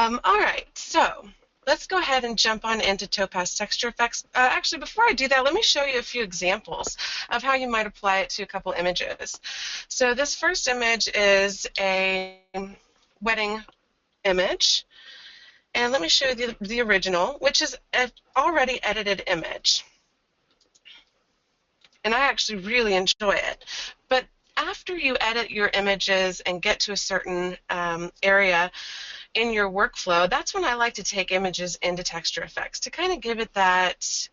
All right, so let's go ahead and jump on into Topaz Texture Effects. Actually, before I do that, let me show you a few examples of how you might apply it to a couple images. So this first image is a wedding image, and let me show you the original, which is an already edited image. And I actually really enjoy it. But after you edit your images and get to a certain area in your workflow, that's when I like to take images into Texture Effects to kind of give it that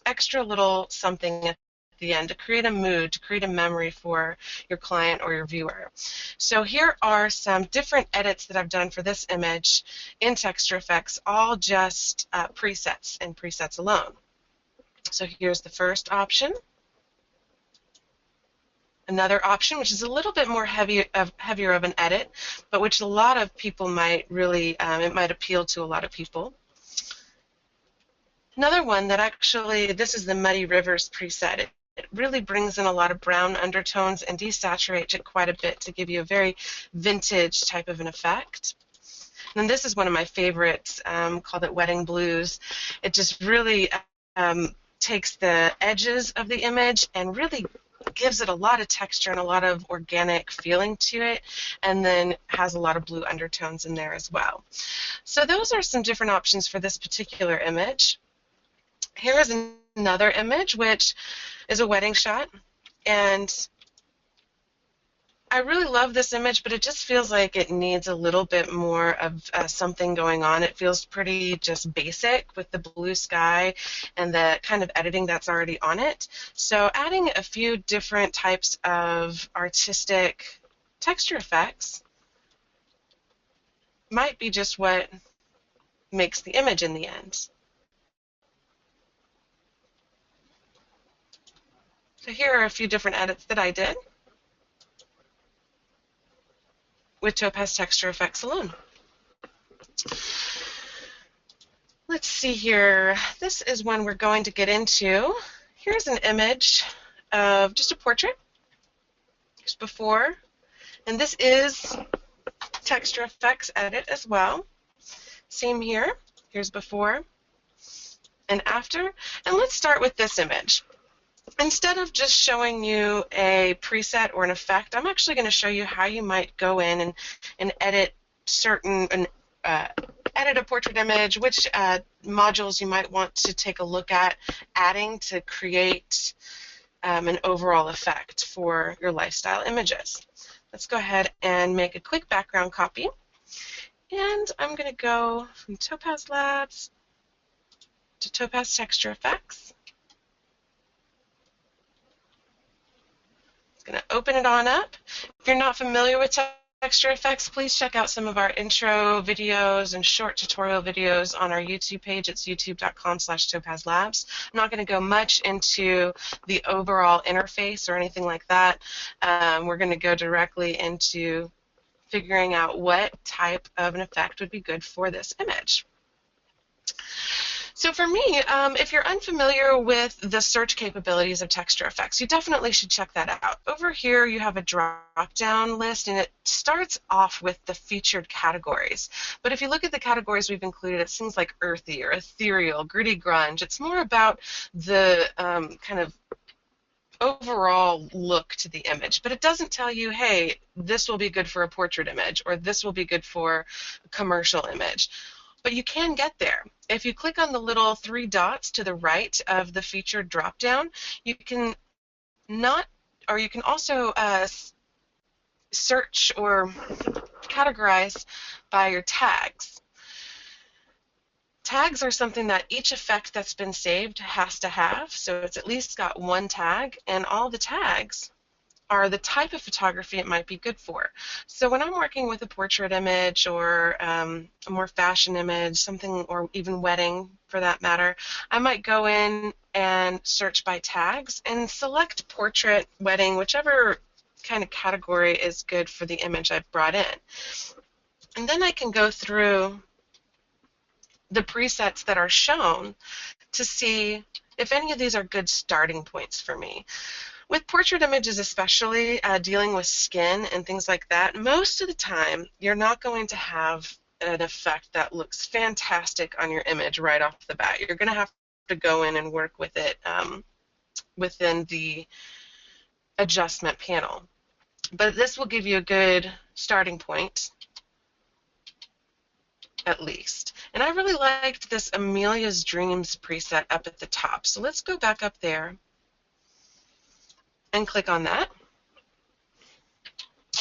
extra little something at the end to create a mood, to create a memory for your client or your viewer. So here are some different edits that I've done for this image in Texture Effects, all just presets and presets alone. So here's the first option. Another option, which is a little bit more heavier of an edit, but which a lot of people might really, it might appeal to a lot of people. Another one that actually, this is the Muddy Rivers preset. It really brings in a lot of brown undertones and desaturates it quite a bit to give you a very vintage type of an effect. And this is one of my favorites, called it Wedding Blues. It just really takes the edges of the image and really gives it a lot of texture and a lot of organic feeling to it, and then has a lot of blue undertones in there as well. So those are some different options for this particular image. Here is another image, which is a wedding shot, and I really love this image, but it just feels like it needs a little bit more of something going on. It feels pretty just basic with the blue sky and the kind of editing that's already on it. So adding a few different types of artistic texture effects might be just what makes the image in the end. So here are a few different edits that I did with Topaz Texture Effects alone. Let's see here. This is one we're going to get into. Here's an image of just a portrait. Here's before. And this is Texture Effects edit as well. Same here. Here's before and after. And let's start with this image. Instead of just showing you a preset or an effect, I'm actually going to show you how you might go in and edit edit a portrait image, which modules you might want to take a look at adding to create an overall effect for your lifestyle images. Let's go ahead and make a quick background copy. And I'm going to go from Topaz Labs to Topaz Texture Effects. Going to open it on up. If you're not familiar with Texture Effects, please check out some of our intro videos and short tutorial videos on our YouTube page. It's youtube.com/topazlabs. I'm not going to go much into the overall interface or anything like that. We're going to go directly into figuring out what type of an effect would be good for this image. So for me, if you're unfamiliar with the search capabilities of Texture Effects, you definitely should check that out. Over here you have a drop-down list, and it starts off with the featured categories. But if you look at the categories we've included, it's things like earthy or ethereal, gritty grunge. It's more about the kind of overall look to the image, but it doesn't tell you, hey, this will be good for a portrait image or this will be good for a commercial image. But you can get there. If you click on the little 3 dots to the right of the featured drop-down, you can also search or categorize by your tags. Tags are something that each effect that's been saved has to have, so it's at least got one tag, and all the tags are the type of photography it might be good for. So when I'm working with a portrait image or a more fashion image, something, or even wedding for that matter, I might go in and search by tags and select portrait, wedding, whichever kind of category is good for the image I've brought in. And then I can go through the presets that are shown to see if any of these are good starting points for me. With portrait images especially, dealing with skin and things like that, most of the time you're not going to have an effect that looks fantastic on your image right off the bat. You're going to have to go in and work with it within the adjustment panel. But this will give you a good starting point, at least. And I really liked this Amelia's Dreams preset up at the top. So let's go back up there and click on that.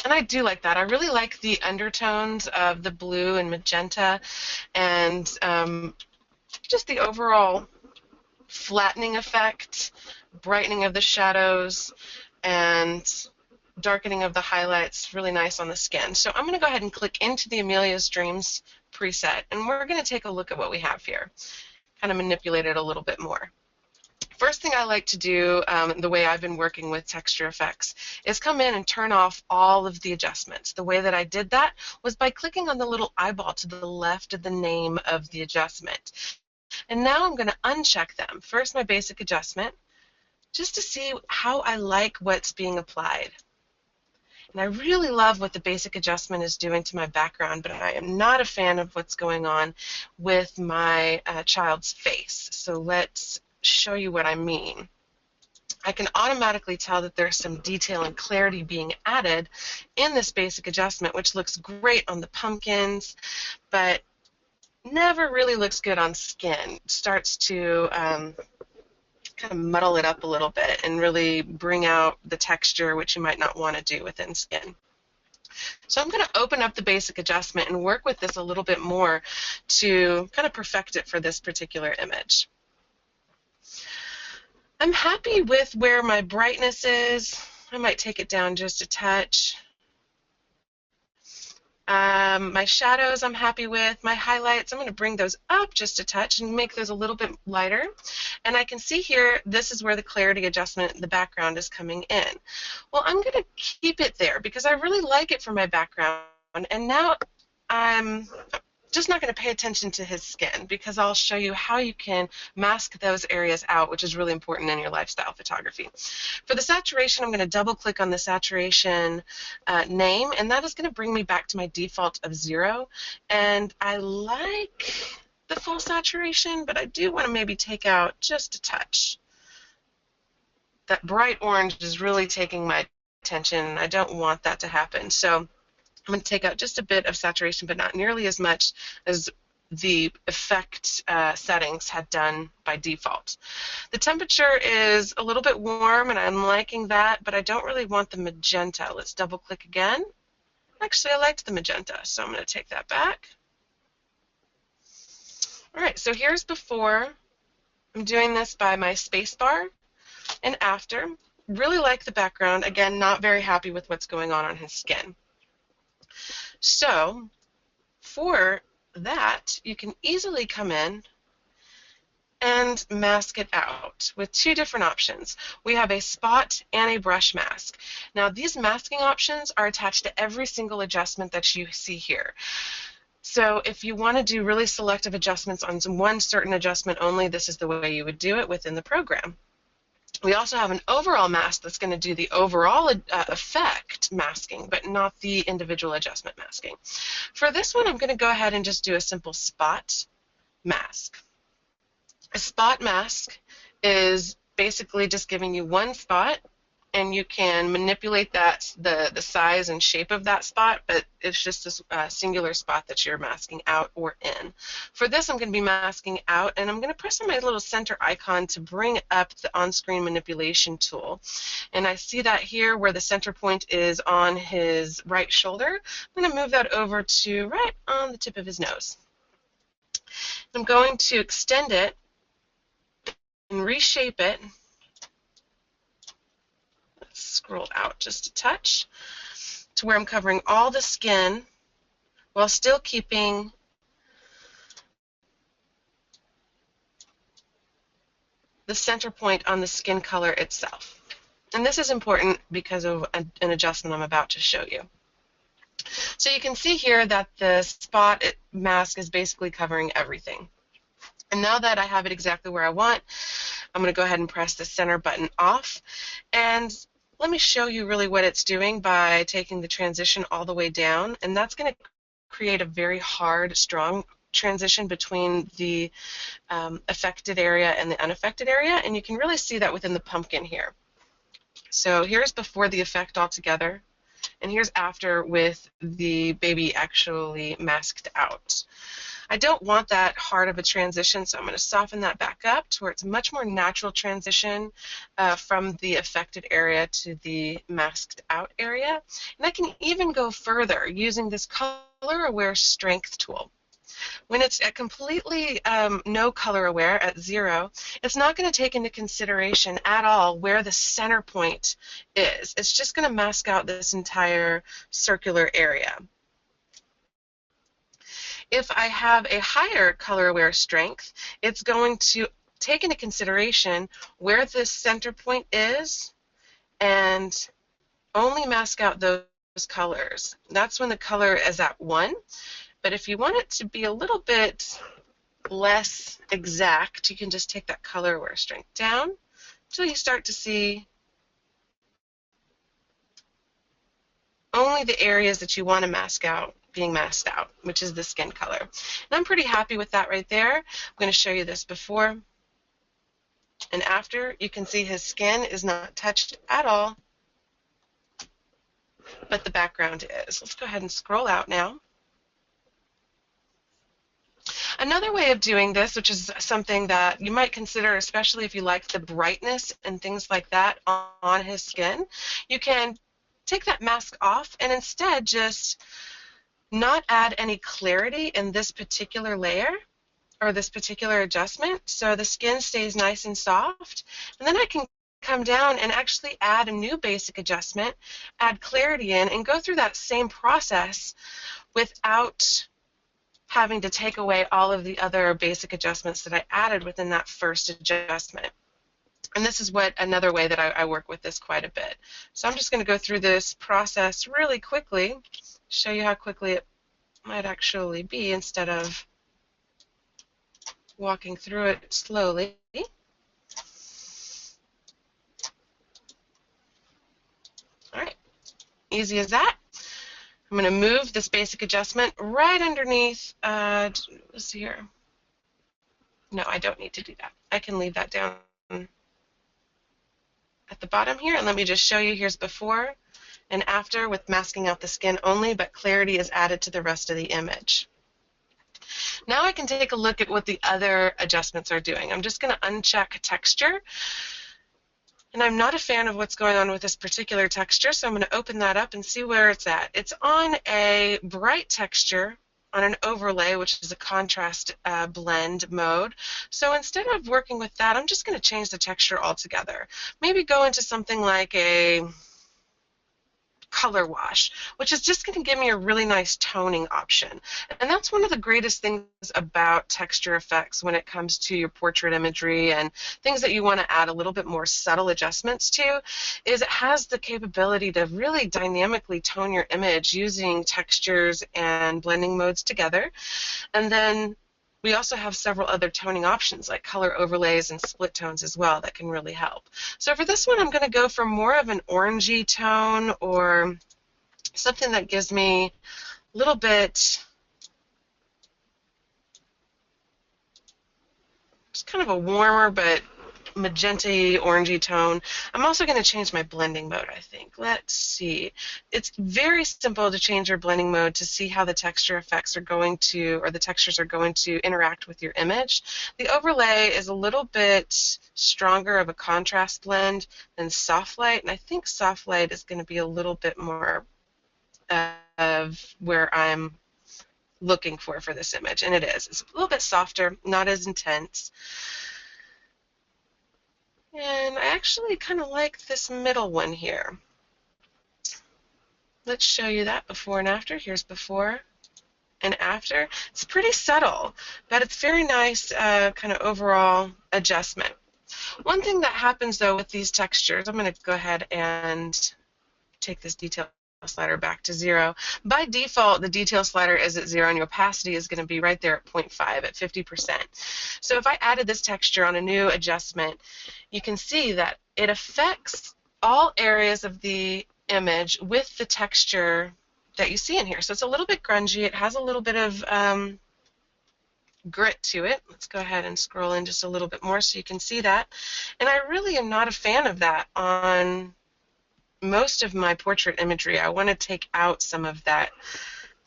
And I do like that. I really like the undertones of the blue and magenta, and just the overall flattening effect, brightening of the shadows, and darkening of the highlights, really nice on the skin. So I'm going to go ahead and click into the Amelia's Dreams preset, and we're going to take a look at what we have here, kind of manipulate it a little bit more. First thing I like to do, the way I've been working with texture effects, is come in and turn off all of the adjustments. The way that I did that was by clicking on the little eyeball to the left of the name of the adjustment. And now I'm going to uncheck them. First, my basic adjustment, just to see how I like what's being applied. And I really love what the basic adjustment is doing to my background, but I am not a fan of what's going on with my child's face. So let's show you what I mean. I can automatically tell that there's some detail and clarity being added in this basic adjustment, which looks great on the pumpkins, but never really looks good on skin. It starts to kind of muddle it up a little bit and really bring out the texture, which you might not want to do within skin. So I'm going to open up the basic adjustment and work with this a little bit more to kind of perfect it for this particular image. I'm happy with where my brightness is. I might take it down just a touch. My shadows I'm happy with. My highlights, I'm going to bring those up just a touch and make those a little bit lighter. And I can see here, this is where the clarity adjustment in the background is coming in. Well, I'm going to keep it there because I really like it for my background. And now I'm just not going to pay attention to his skin because I'll show you how you can mask those areas out, which is really important in your lifestyle photography. For the saturation, I'm going to double click on the saturation name, and that is going to bring me back to my default of 0. And I like the full saturation, but I do want to maybe take out just a touch. That bright orange is really taking my attention, and I don't want that to happen. So I'm going to take out just a bit of saturation, but not nearly as much as the effect settings had done by default. The temperature is a little bit warm, and I'm liking that, but I don't really want the magenta. Let's double click again. Actually, I liked the magenta, so I'm going to take that back. All right, so here's before. I'm doing this by my space bar and after. Really like the background. Again, not very happy with what's going on his skin. So for that, you can easily come in and mask it out with two different options. We have a spot and a brush mask. Now, these masking options are attached to every single adjustment that you see here. So if you want to do really selective adjustments on one certain adjustment only, this is the way you would do it within the program. We also have an overall mask that's going to do the overall effect masking, but not the individual adjustment masking. For this one, I'm going to go ahead and just do a simple spot mask. A spot mask is basically just giving you one spot, and you can manipulate that, the size and shape of that spot, but it's just a singular spot that you're masking out or in. For this, I'm going to be masking out, and I'm going to press on my little center icon to bring up the on-screen manipulation tool. And I see that here where the center point is on his right shoulder. I'm going to move that over to right on the tip of his nose. I'm going to extend it and reshape it. Scroll out just a touch to where I'm covering all the skin while still keeping the center point on the skin color itself. And this is important because of an adjustment I'm about to show you. So you can see here that the spot mask is basically covering everything. And now that I have it exactly where I want, I'm going to go ahead and press the center button off. And let me show you really what it's doing by taking the transition all the way down, and that's going to create a very hard, strong transition between the affected area and the unaffected area, and you can really see that within the pumpkin here. So here's before the effect altogether, and here's after with the baby actually masked out. I don't want that hard of a transition, so I'm going to soften that back up to where it's a much more natural transition from the affected area to the masked out area. And I can even go further using this color aware strength tool. When it's at completely no color aware at 0, it's not going to take into consideration at all where the center point is. It's just going to mask out this entire circular area. If I have a higher color aware strength, it's going to take into consideration where the center point is and only mask out those colors. That's when the color is at 1. But if you want it to be a little bit less exact, you can just take that color aware strength down until you start to see only the areas that you want to mask out being masked out, which is the skin color. And I'm pretty happy with that right there. I'm going to show you this before and after. You can see his skin is not touched at all, but the background is. Let's go ahead and scroll out now. Another way of doing this, which is something that you might consider, especially if you like the brightness and things like that on his skin, you can take that mask off and instead just not add any clarity in this particular layer or this particular adjustment, so the skin stays nice and soft. And then I can come down and actually add a new basic adjustment, add clarity in, and go through that same process without having to take away all of the other basic adjustments that I added within that first adjustment. And this is another way that I work with this quite a bit. So I'm just going to go through this process really quickly, show you how quickly it might actually be instead of walking through it slowly. All right, easy as that. I'm going to move this basic adjustment right underneath, let's see here. No, I don't need to do that. I can leave that down at the bottom here, and let me just show you here's before and after with masking out the skin only, but clarity is added to the rest of the image. Now I can take a look at what the other adjustments are doing. I'm just going to uncheck texture, and I'm not a fan of what's going on with this particular texture, so I'm going to open that up and see where it's at. It's on a bright texture on an overlay, which is a contrast blend mode. So instead of working with that, I'm just going to change the texture altogether. Maybe go into something like a color wash, which is just going to give me a really nice toning option. And that's one of the greatest things about texture effects when it comes to your portrait imagery and things that you want to add a little bit more subtle adjustments to, is it has the capability to really dynamically tone your image using textures and blending modes together. And then we also have several other toning options like color overlays and split tones as well that can really help. So for this one, I'm going to go for more of an orangey tone or something that gives me a little bit, just kind of a warmer but magenta-y, orangey tone. I'm also going to change my blending mode, I think. Let's see. It's very simple to change your blending mode to see how the texture effects are going to, or the textures are going to interact with your image. The overlay is a little bit stronger of a contrast blend than soft light, and I think soft light is going to be a little bit more of where I'm looking for this image, and it is. It's a little bit softer, not as intense. And I actually kind of like this middle one here. Let's show you that before and after. Here's before and after. It's pretty subtle, but it's very nice kind of overall adjustment. One thing that happens though with these textures, I'm going to go ahead and take this detail slider back to 0. By default, the detail slider is at 0 and your opacity is going to be right there at 0.5 at 50%. So if I added this texture on a new adjustment, you can see that it affects all areas of the image with the texture that you see in here. So it's a little bit grungy. It has a little bit of grit to it. Let's go ahead and scroll in just a little bit more so you can see that. And I really am not a fan of that on most of my portrait imagery. I want to take out some of that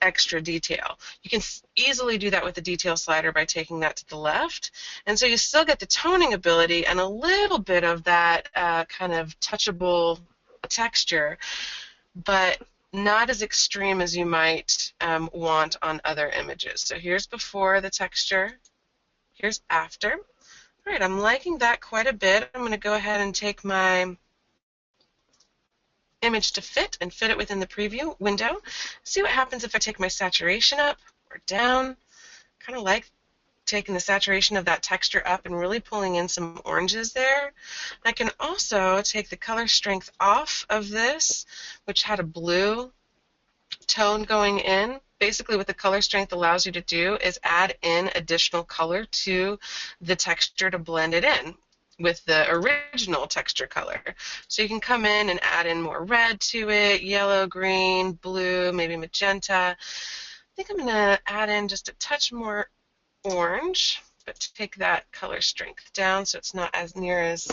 extra detail. You can easily do that with the detail slider by taking that to the left, and so you still get the toning ability and a little bit of that kind of touchable texture, but not as extreme as you might want on other images. So here's before the texture, here's after. All right, I'm liking that quite a bit. I'm going to go ahead and take my image to fit and fit it within the preview window. See what happens if I take my saturation up or down. Kind of like taking the saturation of that texture up and really pulling in some oranges there. I can also take the color strength off of this, which had a blue tone going in. Basically what the color strength allows you to do is add in additional color to the texture to blend it in with the original texture color. So you can come in and add in more red to it, yellow, green, blue, maybe magenta. I think I'm going to add in just a touch more orange, but to take that color strength down so it's not as near as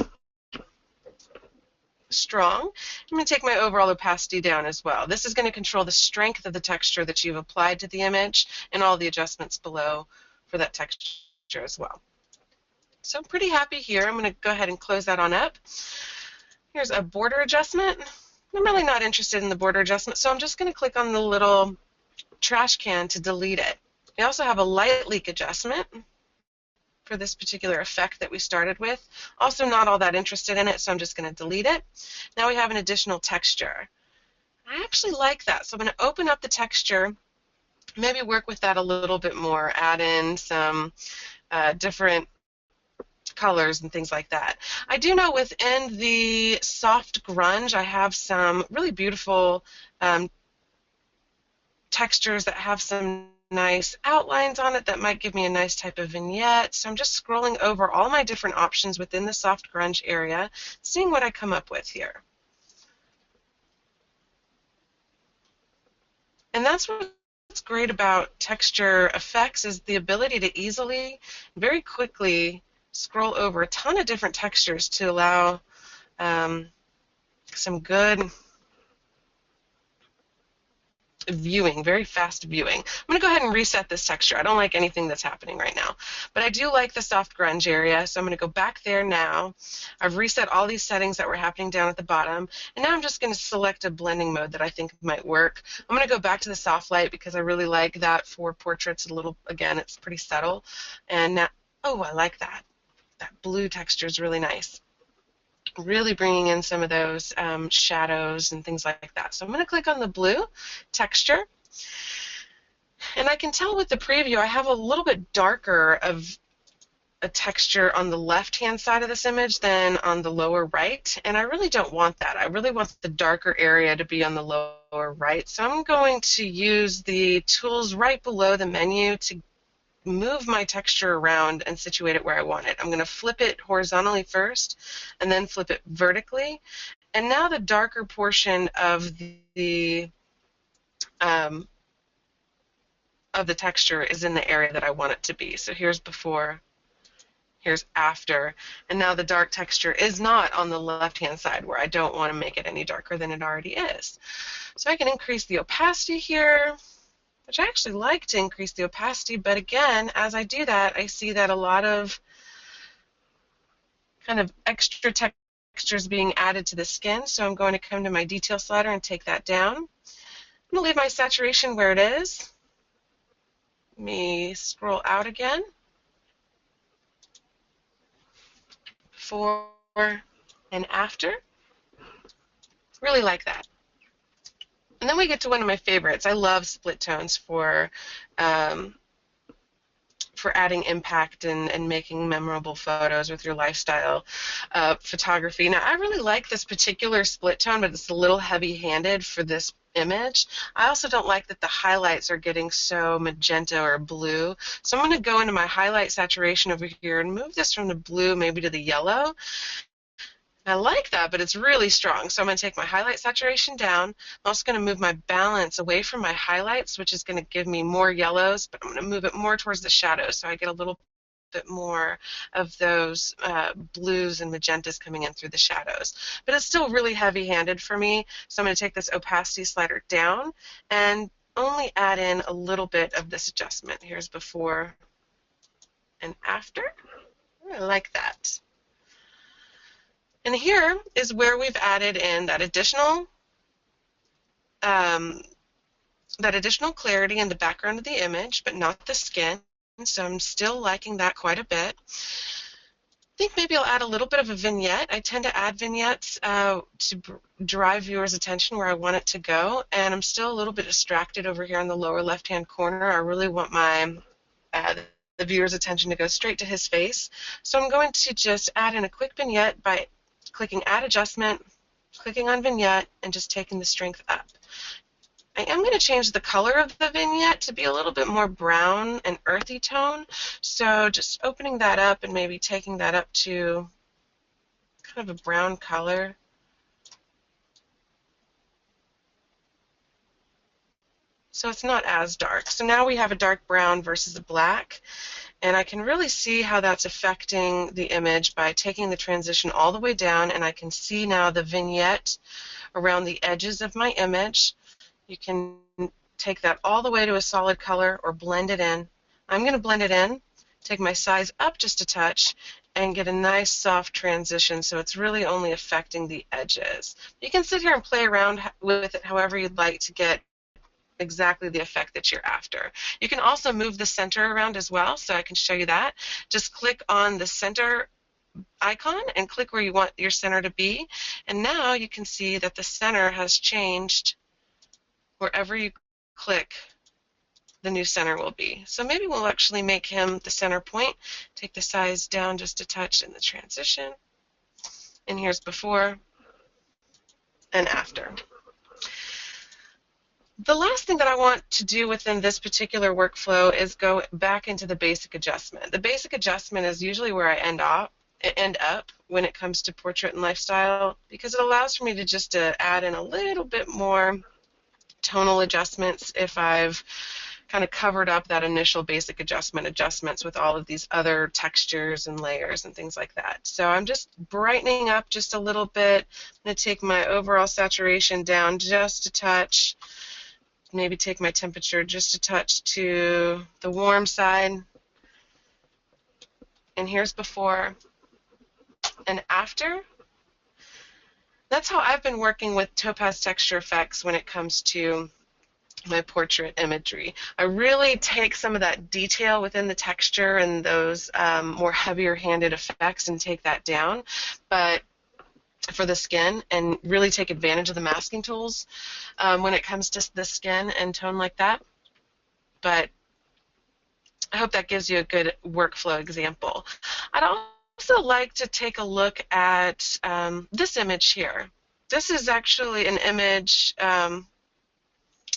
strong. I'm going to take my overall opacity down as well. This is going to control the strength of the texture that you've applied to the image and all the adjustments below for that texture as well. So I'm pretty happy here. I'm going to go ahead and close that on up. Here's a border adjustment. I'm really not interested in the border adjustment, so I'm just going to click on the little trash can to delete it. We also have a light leak adjustment for this particular effect that we started with. Also not all that interested in it, so I'm just going to delete it. Now we have an additional texture. I actually like that, so I'm going to open up the texture, maybe work with that a little bit more, add in some different colors and things like that. I do know within the soft grunge I have some really beautiful textures that have some nice outlines on it that might give me a nice type of vignette. So I'm just scrolling over all my different options within the soft grunge area, seeing what I come up with here. And that's what's great about texture effects, is the ability to easily, very quickly scroll over a ton of different textures to allow some good viewing, very fast viewing. I'm going to go ahead and reset this texture. I don't like anything that's happening right now, but I do like the soft grunge area, so I'm going to go back there now. I've reset all these settings that were happening down at the bottom, and now I'm just going to select a blending mode that I think might work. I'm going to go back to the soft light because I really like that for portraits a little. Again, it's pretty subtle, and now, oh, I like that. That blue texture is really nice. Really bringing in some of those shadows and things like that. So I'm going to click on the blue texture, and I can tell with the preview I have a little bit darker of a texture on the left-hand side of this image than on the lower right, and I really don't want that. I really want the darker area to be on the lower right, so I'm going to use the tools right below the menu to move my texture around and situate it where I want it. I'm going to flip it horizontally first and then flip it vertically. And now the darker portion of the texture is in the area that I want it to be. So here's before, here's after, and now the dark texture is not on the left-hand side where I don't want to make it any darker than it already is. So I can increase the opacity here, which I actually like to increase the opacity, but again, as I do that, I see that a lot of kind of extra textures being added to the skin, so I'm going to come to my detail slider and take that down. I'm going to leave my saturation where it is. Let me scroll out again. Before and after. Really like that. And then we get to one of my favorites. I love split tones for adding impact and making memorable photos with your lifestyle photography. Now, I really like this particular split tone, but it's a little heavy-handed for this image. I also don't like that the highlights are getting so magenta or blue. So I'm going to go into my highlight saturation over here and move this from the blue maybe to the yellow. I like that, but it's really strong. So I'm going to take my highlight saturation down. I'm also going to move my balance away from my highlights, which is going to give me more yellows, but I'm going to move it more towards the shadows so I get a little bit more of those blues and magentas coming in through the shadows. But it's still really heavy-handed for me, so I'm going to take this opacity slider down and only add in a little bit of this adjustment. Here's before and after. I like that. And here is where we've added in that additional clarity in the background of the image, but not the skin. So I'm still liking that quite a bit. I think maybe I'll add a little bit of a vignette. I tend to add vignettes to drive viewers' attention where I want it to go, and I'm still a little bit distracted over here in the lower left-hand corner. I really want my the viewer's attention to go straight to his face. So I'm going to just add in a quick vignette by clicking Add Adjustment, clicking on Vignette, and just taking the strength up. I am going to change the color of the vignette to be a little bit more brown and earthy tone. So just opening that up and maybe taking that up to kind of a brown color. So it's not as dark. So now we have a dark brown versus a black. And I can really see how that's affecting the image by taking the transition all the way down, and I can see now the vignette around the edges of my image. You can take that all the way to a solid color or blend it in. I'm going to blend it in, take my size up just a touch, and get a nice soft transition so it's really only affecting the edges. You can sit here and play around with it however you'd like to get exactly the effect that you're after. You can also move the center around as well, so I can show you that. Just click on the center icon and click where you want your center to be, and now you can see that the center has changed wherever you click. The new center will be. So maybe we'll actually make him the center point. Take the size down just a touch in the transition, and here's before and after. The last thing that I want to do within this particular workflow is go back into the basic adjustment. The basic adjustment is usually where I end up when it comes to portrait and lifestyle, because it allows for me to just add in a little bit more tonal adjustments if I've kind of covered up that initial basic adjustments with all of these other textures and layers and things like that. So I'm just brightening up just a little bit. I'm going to take my overall saturation down just a touch. Maybe take my temperature just a touch to the warm side. And here's before and after. That's how I've been working with Topaz Texture Effects when it comes to my portrait imagery. I really take some of that detail within the texture and those more heavier-handed effects and take that down, but for the skin, and really take advantage of the masking tools when it comes to the skin and tone like that. But I hope that gives you a good workflow example. I'd also like to take a look at this image here. This is actually an image,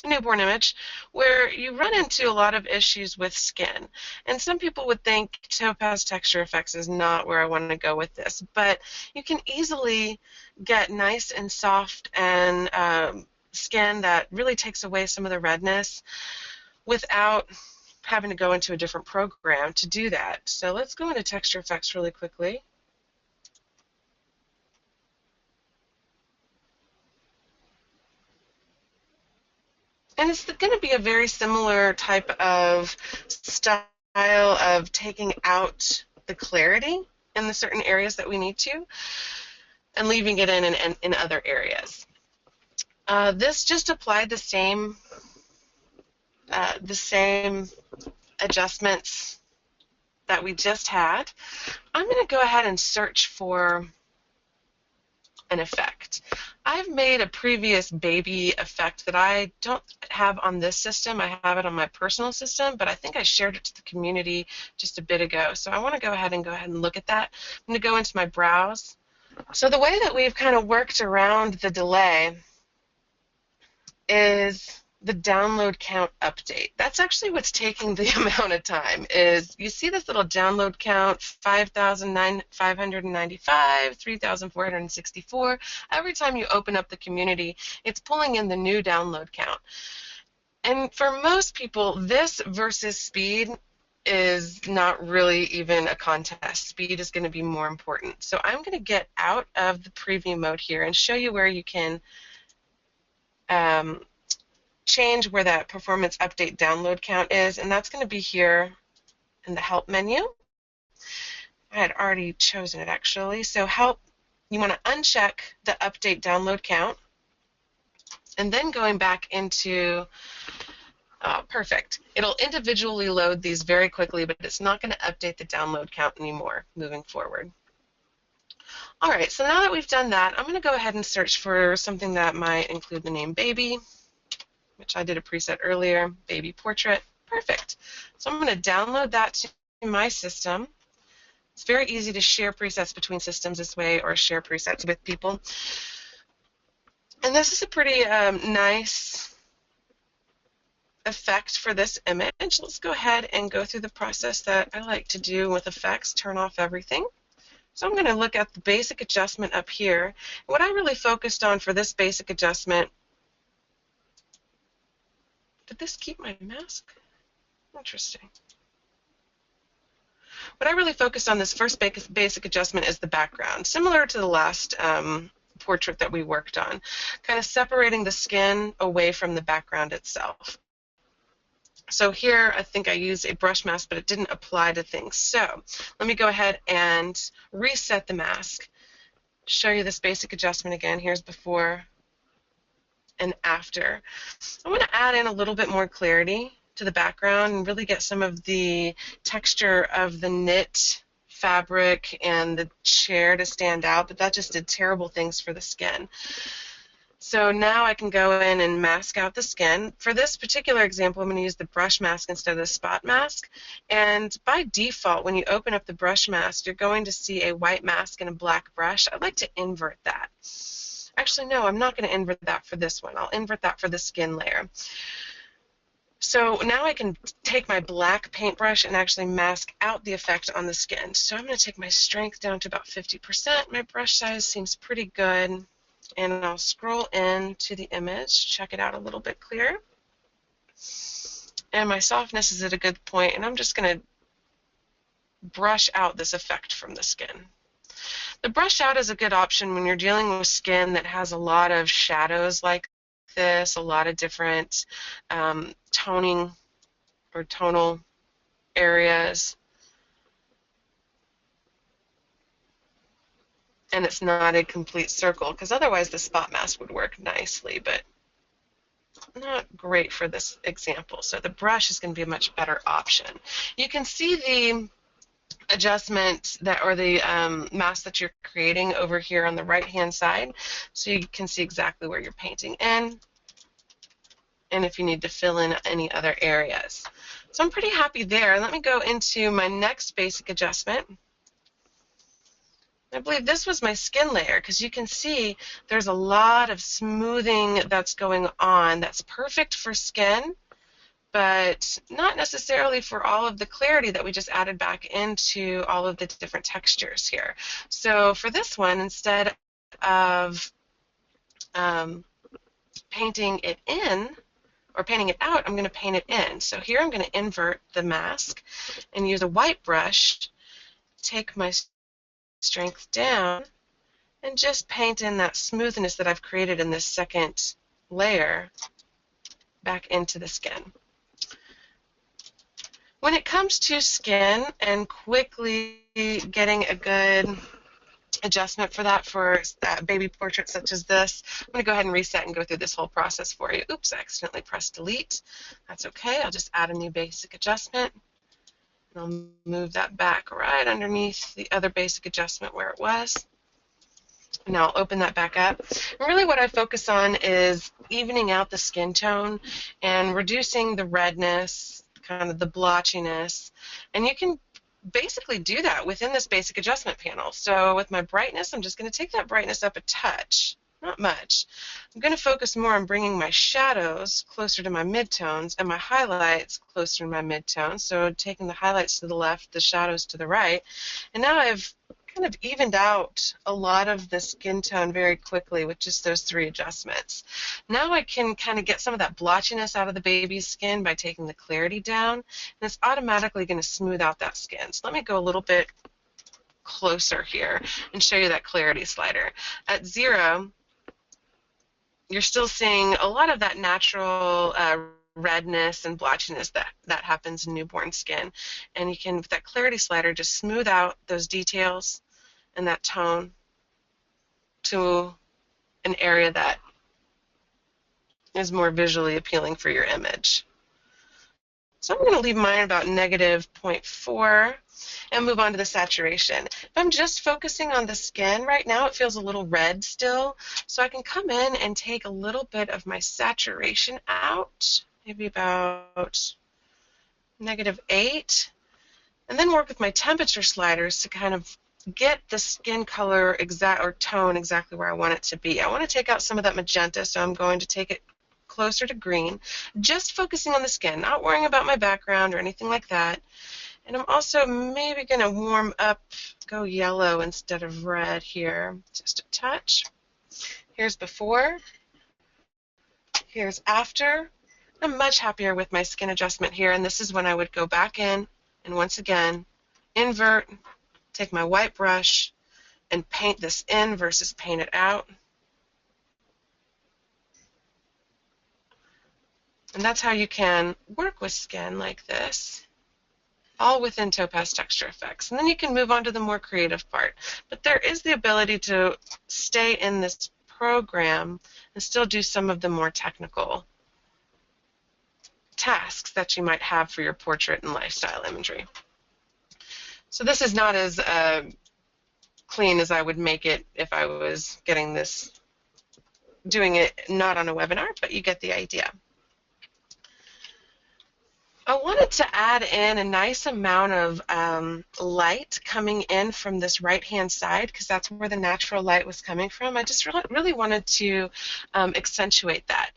newborn image, where you run into a lot of issues with skin. And some people would think Topaz Texture Effects is not where I want to go with this, but you can easily get nice and soft and skin that really takes away some of the redness without having to go into a different program to do that. So let's go into Texture Effects really quickly. And it's going to be a very similar type of style of taking out the clarity in the certain areas that we need to and leaving it in other areas. This just applied the same adjustments that we just had. I'm going to go ahead and search for an effect. I've made a previous baby effect that I don't have on this system. I have it on my personal system, but I think I shared it to the community just a bit ago. So I want to go ahead and look at that. I'm going to go into my browse. So the way that we've kind of worked around the delay is the download count update. That's actually what's taking the amount of time. Is you see this little download count, 5,595, 3,464. Every time you open up the community, it's pulling in the new download count. And for most people, this versus speed is not really even a contest. Speed is going to be more important. So I'm going to get out of the preview mode here and show you where you can change where that performance update download count is, and that's going to be here in the help menu. I had already chosen it actually. So help, you want to uncheck the update download count, and then going back into perfect. It'll individually load these very quickly, but it's not going to update the download count anymore moving forward. All right, so now that we've done that, I'm going to go ahead and search for something that might include the name baby, which I did a preset earlier, baby portrait. Perfect. So I'm going to download that to my system. It's very easy to share presets between systems this way, or share presets with people. And this is a pretty nice effect for this image. Let's go ahead and go through the process that I like to do with effects, turn off everything. So I'm going to look at the basic adjustment up here. What I really focused on for this basic adjustment, did this keep my mask? Interesting. What I really focused on this first basic adjustment is the background, similar to the last portrait that we worked on, kind of separating the skin away from the background itself. So here I think I used a brush mask, but it didn't apply to things. So let me go ahead and reset the mask, show you this basic adjustment again. Here's before and after. I want to add in a little bit more clarity to the background and really get some of the texture of the knit fabric and the chair to stand out, but that just did terrible things for the skin. So now I can go in and mask out the skin. For this particular example, I'm going to use the brush mask instead of the spot mask. And by default, when you open up the brush mask, you're going to see a white mask and a black brush. I'd like to invert that. Actually, no, I'm not going to invert that for this one. I'll invert that for the skin layer. So now I can take my black paintbrush and actually mask out the effect on the skin. So I'm going to take my strength down to about 50%. My brush size seems pretty good. And I'll scroll in to the image, check it out a little bit clearer. And my softness is at a good point, and I'm just going to brush out this effect from the skin. The brush out is a good option when you're dealing with skin that has a lot of shadows like this, a lot of different toning or tonal areas. And it's not a complete circle, because otherwise the spot mask would work nicely, but not great for this example. So the brush is going to be a much better option. You can see the adjustment that, or the mask that you're creating over here on the right-hand side, so you can see exactly where you're painting in, and if you need to fill in any other areas. So I'm pretty happy there. Let me go into my next basic adjustment. I believe this was my skin layer, because you can see there's a lot of smoothing that's going on that's perfect for skin, but not necessarily for all of the clarity that we just added back into all of the different textures here. So for this one, instead of painting it in or painting it out, I'm going to paint it in. So here I'm going to invert the mask and use a white brush, take my strength down, and just paint in that smoothness that I've created in this second layer back into the skin. When it comes to skin and quickly getting a good adjustment for that, for baby portraits such as this, I'm going to go ahead and reset and go through this whole process for you. Oops, I accidentally pressed delete. That's okay. I'll just add a new basic adjustment. I'll move that back right underneath the other basic adjustment where it was. Now I'll open that back up. And really what I focus on is evening out the skin tone and reducing the redness, kind of the blotchiness. And you can basically do that within this basic adjustment panel. So with my brightness, I'm just going to take that brightness up a touch. not much. I'm going to focus more on bringing my shadows closer to my midtones and my highlights closer to my midtones. So taking the highlights to the left, the shadows to the right. And now I've kind of evened out a lot of the skin tone very quickly with just those 3 adjustments. Now I can kind of get some of that blotchiness out of the baby's skin by taking the clarity down, and it's automatically going to smooth out that skin. So let me go a little bit closer here and show you that clarity slider. At 0, you're still seeing a lot of that natural redness and blotchiness that happens in newborn skin. And you can, with that clarity slider, just smooth out those details and that tone to an area that is more visually appealing for your image. So I'm going to leave mine about -0.4 and move on to the saturation. If I'm just focusing on the skin right now, it feels a little red still, so I can come in and take a little bit of my saturation out, maybe about -8, and then work with my temperature sliders to kind of get the skin color or tone exactly where I want it to be. I want to take out some of that magenta, so I'm going to take it closer to green, just focusing on the skin, not worrying about my background or anything like that. And I'm also maybe going to warm up, go yellow instead of red here, just a touch. Here's before, here's after. I'm much happier with my skin adjustment here, and this is when I would go back in and once again invert, take my white brush, and paint this in versus paint it out. And that's how you can work with skin like this, all within Topaz Texture Effects. And then you can move on to the more creative part. But there is the ability to stay in this program and still do some of the more technical tasks that you might have for your portrait and lifestyle imagery. So this is not as clean as I would make it if I was doing it not on a webinar, but you get the idea. I wanted to add in a nice amount of light coming in from this right-hand side because that's where the natural light was coming from. I just really wanted to accentuate that.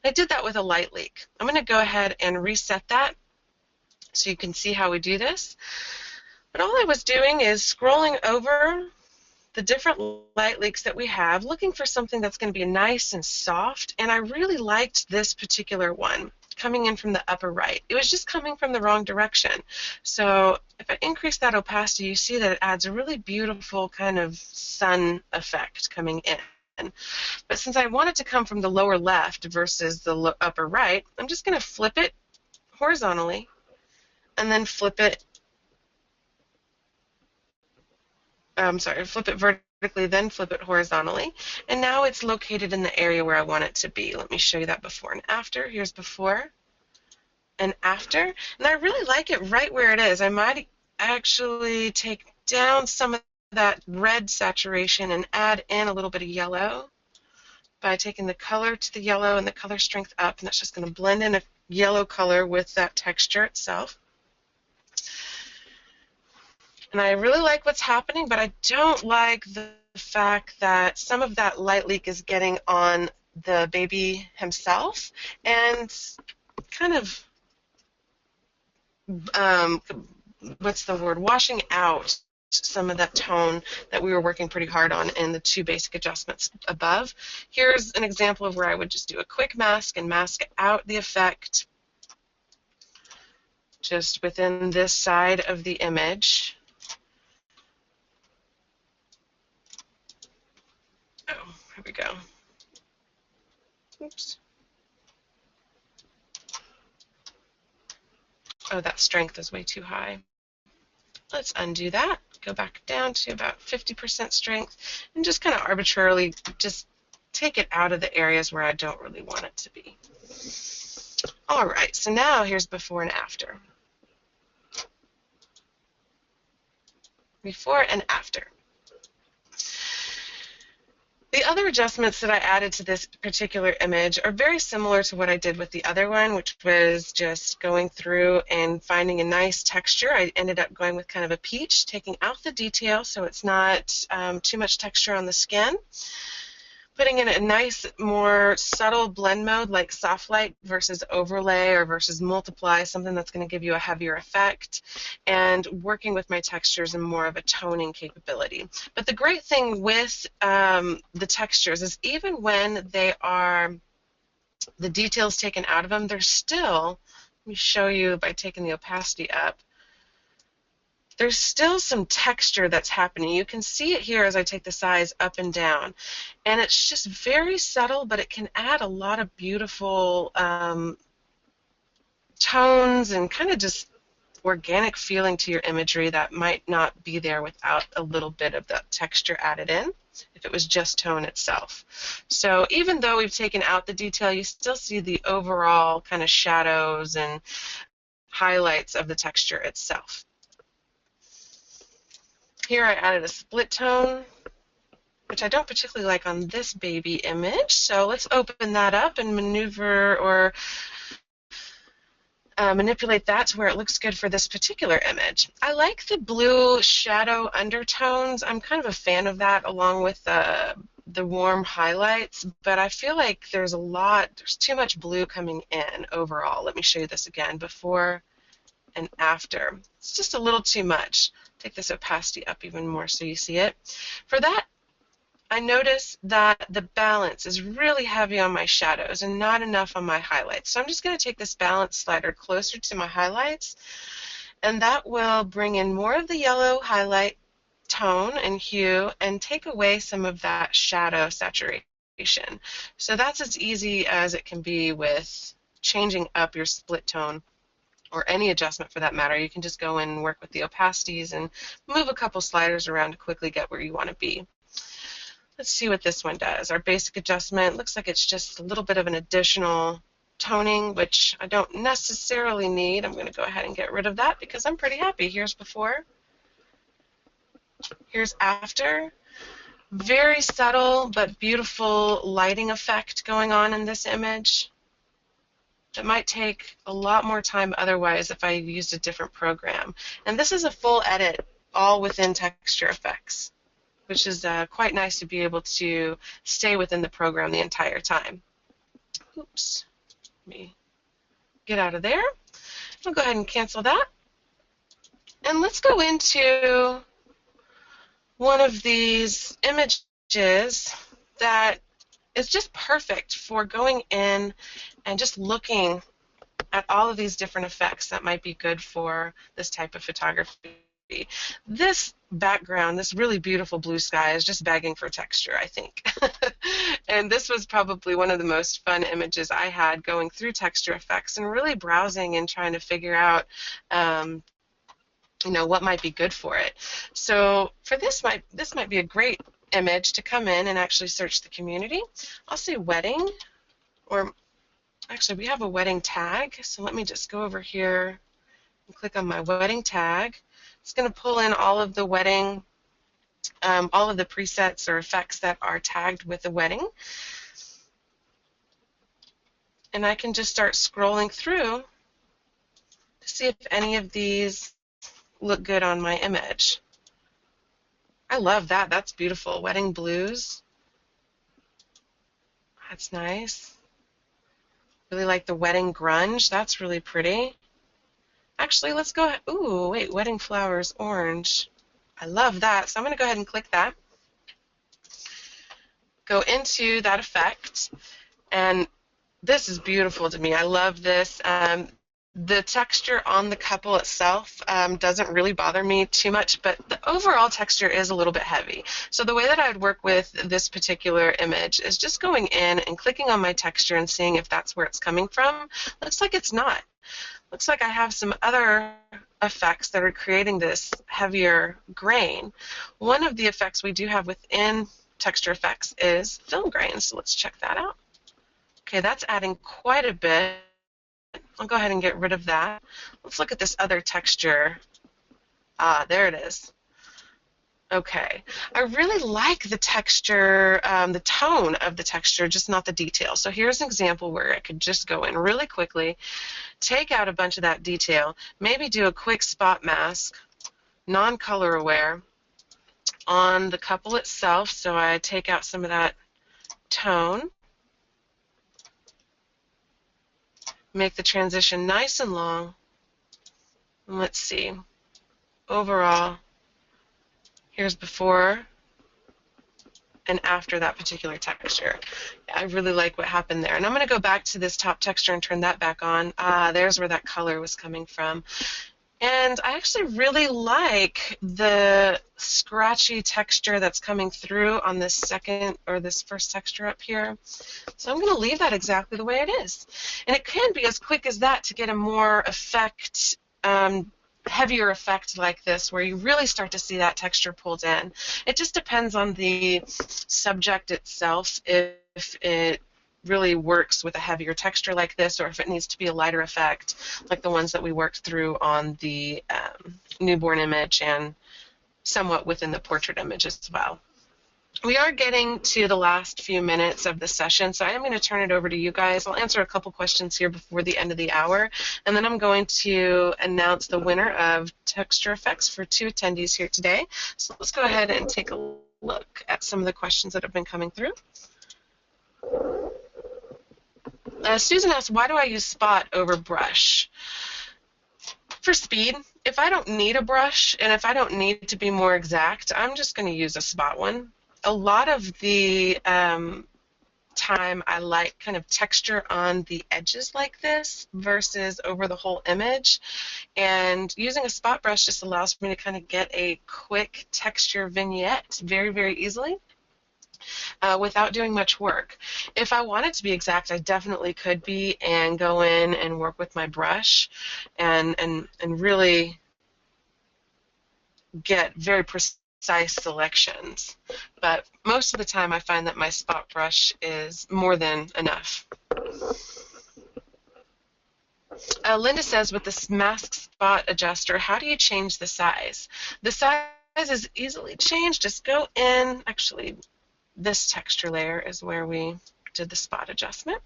I did that with a light leak. I'm going to go ahead and reset that so you can see how we do this. But all I was doing is scrolling over the different light leaks that we have, looking for something that's going to be nice and soft, and I really liked this particular one coming in from the upper right. It was just coming from the wrong direction. So if I increase that opacity, you see that it adds a really beautiful kind of sun effect coming in. But since I want it to come from the lower left versus the upper right, I'm just going to flip it horizontally and then flip it flip it vertically, then flip it horizontally, and now it's located in the area where I want it to be. Let me show you that before and after. Here's before and after, and I really like it right where it is. I might actually take down some of that red saturation and add in a little bit of yellow by taking the color to the yellow and the color strength up, and that's just going to blend in a yellow color with that texture itself. And I really like what's happening, but I don't like the fact that some of that light leak is getting on the baby himself and kind of, washing out some of that tone that we were working pretty hard on in the 2 basic adjustments above. Here's an example of where I would just do a quick mask and mask out the effect just within this side of the image. Oh, here we go. Oops. Oh, that strength is way too high. Let's undo that. Go back down to about 50% strength and just kind of arbitrarily just take it out of the areas where I don't really want it to be. All right, so now here's before and after. Before and after. The other adjustments that I added to this particular image are very similar to what I did with the other one, which was just going through and finding a nice texture. I ended up going with kind of a peach, taking out the detail so it's not too much texture on the skin. putting in a nice, more subtle blend mode like soft light versus overlay or versus multiply, something that's going to give you a heavier effect, and working with my textures in more of a toning capability. But the great thing with the textures is even when they are the details taken out of them, they're still, let me show you by taking the opacity up, there's still some texture that's happening. You can see it here as I take the size up and down. And it's just very subtle, but it can add a lot of beautiful tones and kind of just organic feeling to your imagery that might not be there without a little bit of that texture added in if it was just tone itself. So even though we've taken out the detail, you still see the overall kind of shadows and highlights of the texture itself. Here I added a split tone, which I don't particularly like on this baby image. So let's open that up and maneuver or manipulate that to where it looks good for this particular image. I like the blue shadow undertones. I'm kind of a fan of that along with the warm highlights, but I feel like there's too much blue coming in overall. Let me show you this again, before and after. It's just a little too much. Take this opacity up even more so you see it. For that, I notice that the balance is really heavy on my shadows and not enough on my highlights. So I'm just going to take this balance slider closer to my highlights, and that will bring in more of the yellow highlight tone and hue and take away some of that shadow saturation. So that's as easy as it can be with changing up your split tone, or any adjustment for that matter. You can just go in and work with the opacities and move a couple sliders around to quickly get where you want to be. Let's see what this one does. Our basic adjustment looks like it's just a little bit of an additional toning, which I don't necessarily need. I'm going to go ahead and get rid of that because I'm pretty happy. Here's before. Here's after. Very subtle but beautiful lighting effect going on in this image. It might take a lot more time otherwise if I used a different program. And this is a full edit all within Texture Effects, which is quite nice to be able to stay within the program the entire time. Oops. Let me get out of there. I'll go ahead and cancel that. And let's go into one of these images that is just perfect for going in and just looking at all of these different effects that might be good for this type of photography. This background, this really beautiful blue sky, is just begging for texture, I think. And this was probably one of the most fun images I had going through Texture Effects and really browsing and trying to figure out what might be good for it. So for this might be a great image to come in and actually search the community. I'll say wedding, or actually we have a wedding tag, so let me just go over here and click on my wedding tag. It's going to pull in all of the wedding, all of the presets or effects that are tagged with the wedding. And I can just start scrolling through to see if any of these look good on my image. I love that. That's beautiful. Wedding blues. That's nice. Really like the wedding grunge. That's really pretty. Actually, let's go ahead. Ooh, wait, wedding flowers orange. I love that. So I'm going to go ahead and click that. Go into that effect. And this is beautiful to me. I love this. The texture on the couple itself doesn't really bother me too much, but the overall texture is a little bit heavy. So the way that I would work with this particular image is just going in and clicking on my texture and seeing if that's where it's coming from. Looks like it's not. Looks like I have some other effects that are creating this heavier grain. One of the effects we do have within Texture Effects is film grain, so let's check that out. Okay, that's adding quite a bit. I'll go ahead and get rid of that. Let's look at this other texture. Ah, there it is. Okay, I really like the texture, the tone of the texture, just not the detail. So here's an example where I could just go in really quickly, take out a bunch of that detail, maybe do a quick spot mask, non-color aware, on the couple itself. So I take out some of that tone, make the transition nice and long. And let's see, overall, here's before and after that particular texture. I really like what happened there. And I'm going to go back to this top texture and turn that back on. There's where that color was coming from. And I actually really like the scratchy texture that's coming through on this second or this first texture up here. So I'm going to leave that exactly the way it is. And it can be as quick as that to get a more effect, heavier effect like this, where you really start to see that texture pulled in. It just depends on the subject itself, if it really works with a heavier texture like this, or if it needs to be a lighter effect like the ones that we worked through on the newborn image and somewhat within the portrait image as well. We are getting to the last few minutes of the session, so I am going to turn it over to you guys. I'll answer a couple questions here before the end of the hour, and then I'm going to announce the winner of Texture Effects for 2 attendees here today. So let's go ahead and take a look at some of the questions that have been coming through. Susan asks, why do I use spot over brush? For speed. If I don't need a brush and if I don't need to be more exact, I'm just going to use a spot one. A lot of the time I like kind of texture on the edges like this versus over the whole image, and using a spot brush just allows me to kind of get a quick texture vignette very, very easily. Without doing much work. If I wanted to be exact, I definitely could be and go in and work with my brush and really get very precise selections. But most of the time I find that my spot brush is more than enough. Linda says, with this mask spot adjuster, how do you change the size? The size is easily changed. Just go in, actually, this texture layer is where we did the spot adjustment.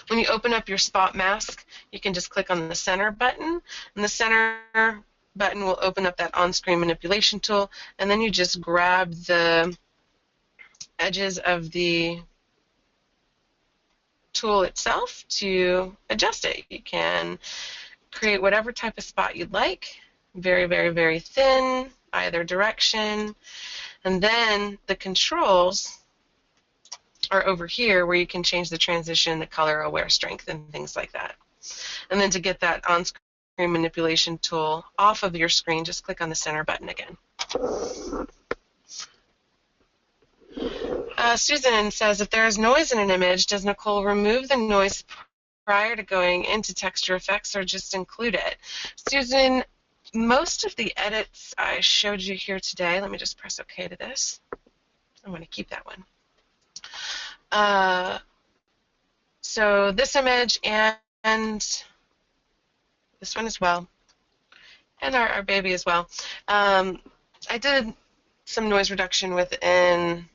When you open up your spot mask, you can just click on the center button, and the center button will open up that on-screen manipulation tool, and then you just grab the edges of the tool itself to adjust it. You can create whatever type of spot you'd like, very, very, very thin, either direction. And then the controls are over here where you can change the transition, the color, aware strength, and things like that. And then to get that on-screen manipulation tool off of your screen, just click on the center button again. Susan says, if there is noise in an image, does Nichole remove the noise prior to going into texture effects or just include it? Susan, most of the edits I showed you here today, let me just press OK to this. I want to keep that one. So this image and this one as well, and our baby as well. I did some noise reduction within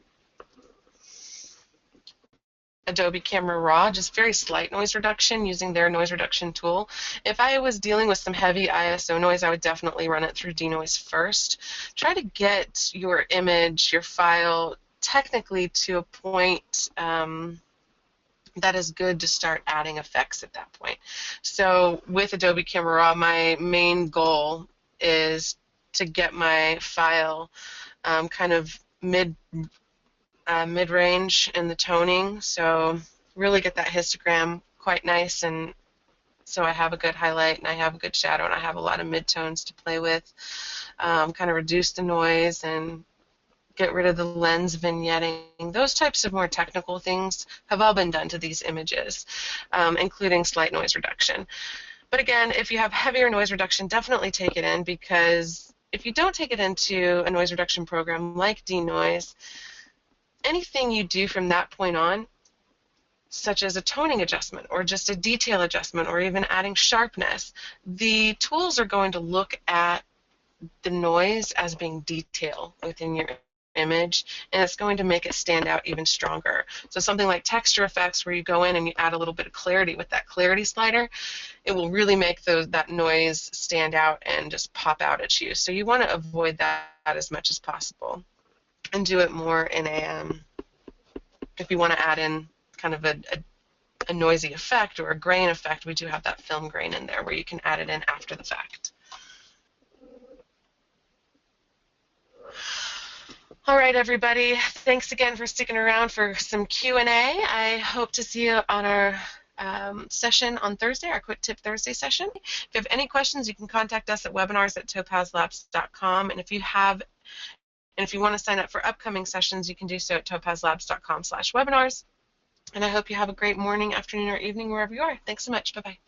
Adobe Camera Raw, just very slight noise reduction using their noise reduction tool. If I was dealing with some heavy ISO noise, I would definitely run it through denoise first. Try to get your image, your file, technically to a point that is good to start adding effects at that point. So with Adobe Camera Raw, my main goal is to get my file kind of mid-range in the toning, so really get that histogram quite nice, and so I have a good highlight and I have a good shadow and I have a lot of mid-tones to play with, kind of reduce the noise and get rid of the lens vignetting. Those types of more technical things have all been done to these images, including slight noise reduction. But again, if you have heavier noise reduction, definitely take it in, because if you don't take it into a noise reduction program like denoise, anything you do from that point on, such as a toning adjustment or just a detail adjustment or even adding sharpness, the tools are going to look at the noise as being detail within your image, and it's going to make it stand out even stronger. So something like texture effects, where you go in and you add a little bit of clarity with that clarity slider, it will really make that noise stand out and just pop out at you. So you want to avoid that as much as possible and do it more in a if you want to add in kind of a noisy effect or a grain effect, we do have that film grain in there where you can add it in after the fact. All right, everybody. Thanks again for sticking around for some Q&A. I hope to see you on our session on Thursday, our Quick Tip Thursday session. If you have any questions, you can contact us at webinars@topazlabs.com. And if you want to sign up for upcoming sessions, you can do so at topazlabs.com/webinars. And I hope you have a great morning, afternoon, or evening wherever you are. Thanks so much. Bye-bye.